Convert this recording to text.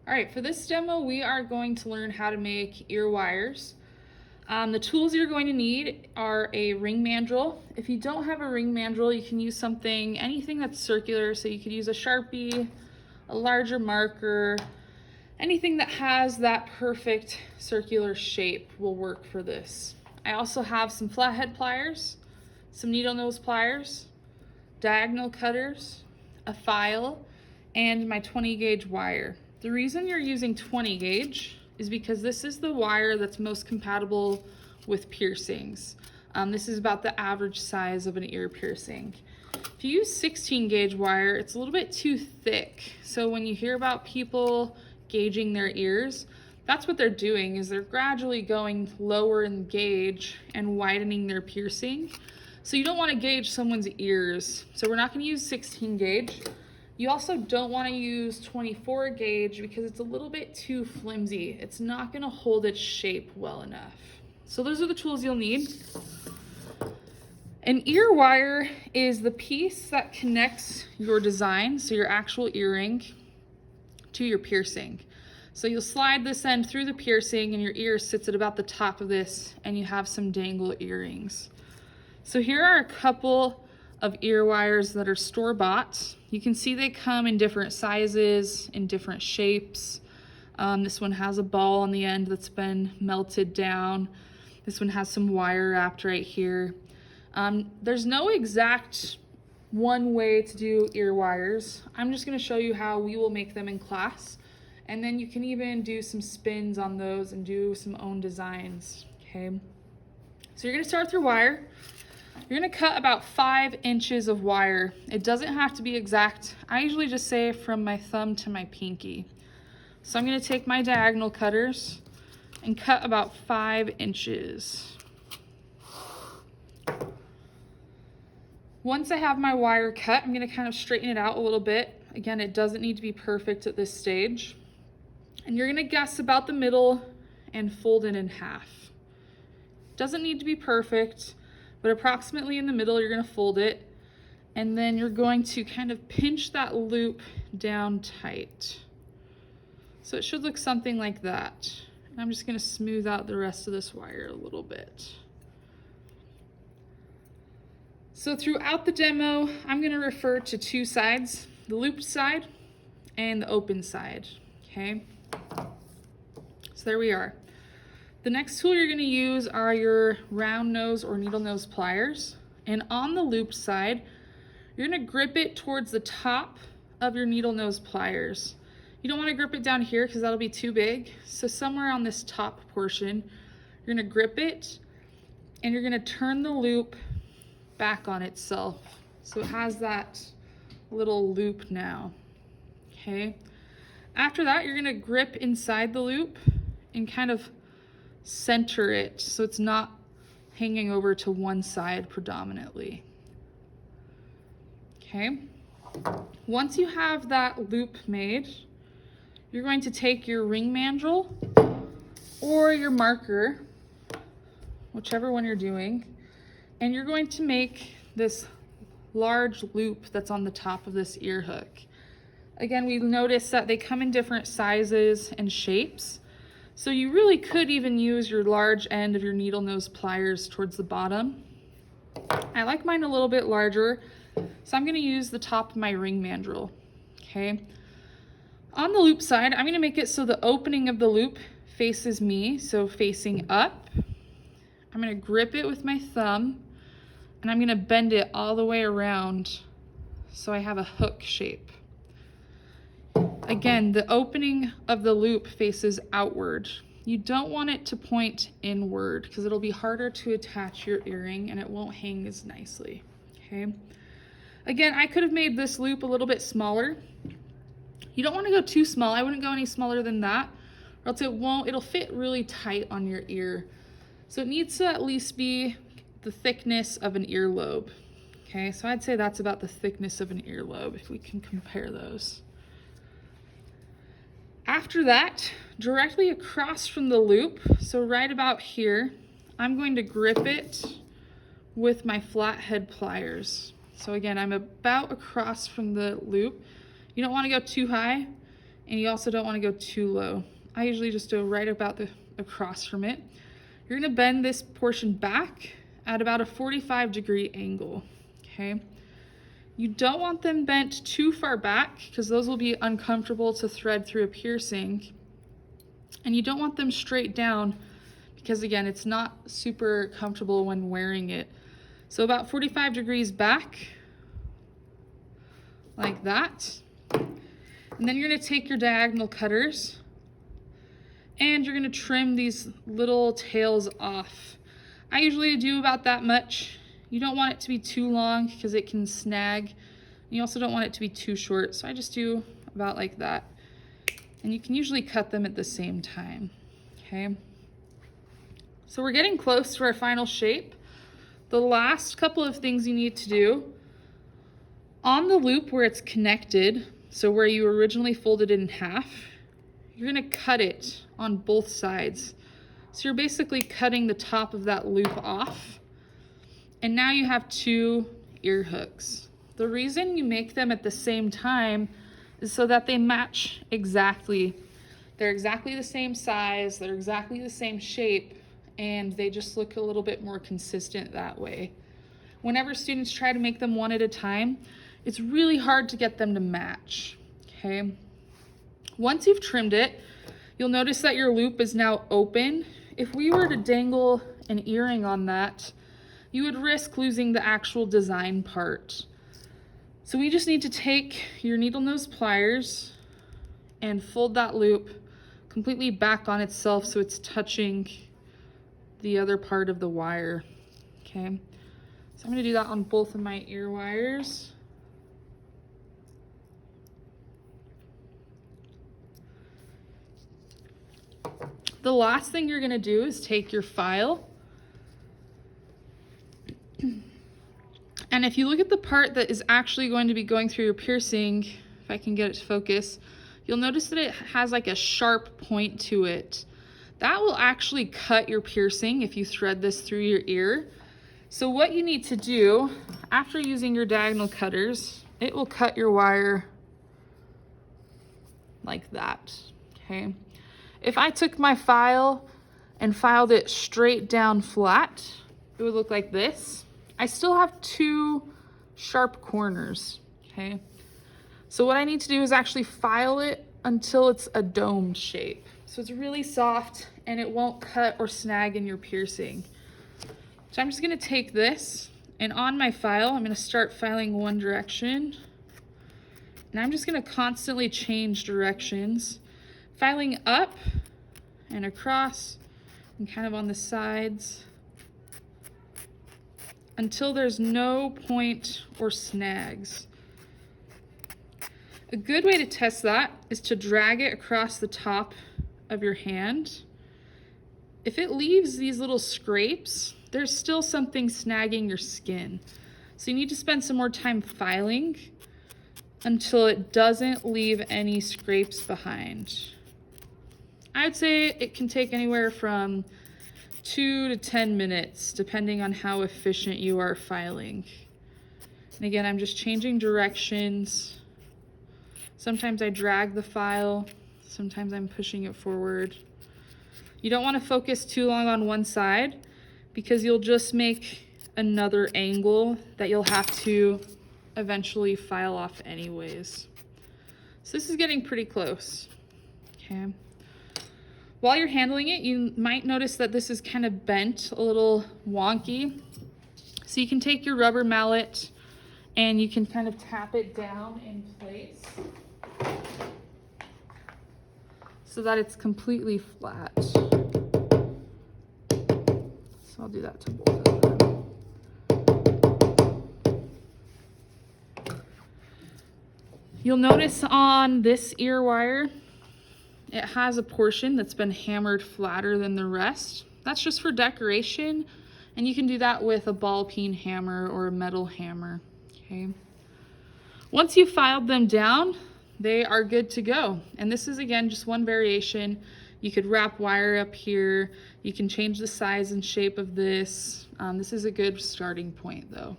All right, for this demo, we are going to learn how to make ear wires. The tools you're going to need are a ring mandrel. If you don't have a ring mandrel, you can use anything that's circular. So you could use a Sharpie, a larger marker, anything that has that perfect circular shape will work for this. I also have some flathead pliers, some needle nose pliers, diagonal cutters, a file, and my 20 gauge wire. The reason you're using 20 gauge is because this is the wire that's most compatible with piercings. This is about the average size of an ear piercing. If you use 16 gauge wire, it's a little bit too thick. So when you hear about people gauging their ears, that's what they're doing, is they're gradually going lower in gauge and widening their piercing. So you don't want to gauge someone's ears. So we're not going to use 16 gauge. You also don't want to use 24 gauge because it's a little bit too flimsy. It's not going to hold its shape well enough. So those are the tools you'll need. An ear wire is the piece that connects your design, so your actual earring, to your piercing. So you'll slide this end through the piercing and your ear sits at about the top of this and you have some dangle earrings. So here are a couple of ear wires that are store-bought. You can see they come in different sizes, in different shapes. This one has a ball on the end that's been melted down. This one has some wire wrapped right here. There's no exact one way to do ear wires. I'm just going to show you how we will make them in class. And then you can even do some spins on those and do some own designs, okay? So you're going to start with your wire. You're going to cut about 5 inches of wire. It doesn't have to be exact. I usually just say from my thumb to my pinky. So I'm going to take my diagonal cutters and cut about 5 inches. Once I have my wire cut, I'm going to kind of straighten it out a little bit. Again, it doesn't need to be perfect at this stage. And you're going to guess about the middle and fold it in half. Doesn't need to be perfect, but approximately in the middle you're going to fold it, and then you're going to kind of pinch that loop down tight. So it should look something like that. And I'm just going to smooth out the rest of this wire a little bit. So throughout the demo, I'm going to refer to 2 sides, the looped side and the open side, okay? So there we are. The next tool you're going to use are your round nose or needle nose pliers. And on the looped side, you're going to grip it towards the top of your needle nose pliers. You don't want to grip it down here because that'll be too big. So somewhere on this top portion, you're going to grip it and you're going to turn the loop back on itself. So it has that little loop now, okay? After that, you're going to grip inside the loop and kind of center it so it's not hanging over to one side predominantly. Okay. Once you have that loop made, you're going to take your ring mandrel or your marker, whichever one you're doing, and you're going to make this large loop that's on the top of this ear hook. Again, we noticed that they come in different sizes and shapes. So you really could even use your large end of your needle nose pliers towards the bottom. I like mine a little bit larger, so I'm going to use the top of my ring mandrel, okay? On the loop side, I'm going to make it so the opening of the loop faces me, so facing up. I'm going to grip it with my thumb, and I'm going to bend it all the way around so I have a hook shape. Again, the opening of the loop faces outward. You don't want it to point inward because it'll be harder to attach your earring and it won't hang as nicely, okay? Again, I could have made this loop a little bit smaller. You don't want to go too small. I wouldn't go any smaller than that, or else it'll fit really tight on your ear. So it needs to at least be the thickness of an earlobe, okay? So I'd say that's about the thickness of an earlobe if we can compare those. After that, directly across from the loop, so right about here, I'm going to grip it with my flathead pliers. So again, I'm about across from the loop. You don't want to go too high and you also don't want to go too low. I usually just go right about across from it. You're going to bend this portion back at about a 45-degree angle, okay? You don't want them bent too far back because those will be uncomfortable to thread through a piercing. And you don't want them straight down because, again, it's not super comfortable when wearing it. So about 45 degrees back, like that. And then you're going to take your diagonal cutters and you're going to trim these little tails off. I usually do about that much. You don't want it to be too long because it can snag. You also don't want it to be too short, so I just do about like that. And you can usually cut them at the same time, okay? So we're getting close to our final shape. The last couple of things you need to do, on the loop where it's connected, so where you originally folded it in half, you're gonna cut it on both sides. So you're basically cutting the top of that loop off. And now you have two ear hooks. The reason you make them at the same time is so that they match exactly. They're exactly the same size, they're exactly the same shape, and they just look a little bit more consistent that way. Whenever students try to make them one at a time, it's really hard to get them to match, okay? Once you've trimmed it, you'll notice that your loop is now open. If we were to dangle an earring on that, you would risk losing the actual design part. So we just need to take your needle nose pliers and fold that loop completely back on itself so it's touching the other part of the wire, okay? So I'm gonna do that on both of my ear wires. The last thing you're gonna do is take your file, and if you look at the part that is actually going to be going through your piercing, if I can get it to focus, you'll notice that it has like a sharp point to it. That will actually cut your piercing if you thread this through your ear. So what you need to do, after using your diagonal cutters, it will cut your wire like that, okay? If I took my file and filed it straight down flat, it would look like this. I still have two sharp corners, okay? So what I need to do is actually file it until it's a domed shape. So it's really soft and it won't cut or snag in your piercing. So I'm just gonna take this, and on my file, I'm gonna start filing one direction. And I'm just gonna constantly change directions, filing up and across and kind of on the sides until there's no point or snags. A good way to test that is to drag it across the top of your hand. If it leaves these little scrapes, there's still something snagging your skin. So you need to spend some more time filing until it doesn't leave any scrapes behind. I would say it can take anywhere from 2 to 10 minutes, depending on how efficient you are filing. And again, I'm just changing directions. Sometimes I drag the file, sometimes I'm pushing it forward. You don't want to focus too long on one side because you'll just make another angle that you'll have to eventually file off anyways. So this is getting pretty close, okay? While you're handling it, you might notice that this is kind of bent, a little wonky. So you can take your rubber mallet and you can kind of tap it down in place so that it's completely flat. So I'll do that to both of them. You'll notice on this ear wire, it has a portion that's been hammered flatter than the rest. That's just for decoration, and you can do that with a ball peen hammer or a metal hammer, okay? Once you've filed them down, they are good to go. And this is, again, just one variation. You could wrap wire up here. You can change the size and shape of this. This is a good starting point, though.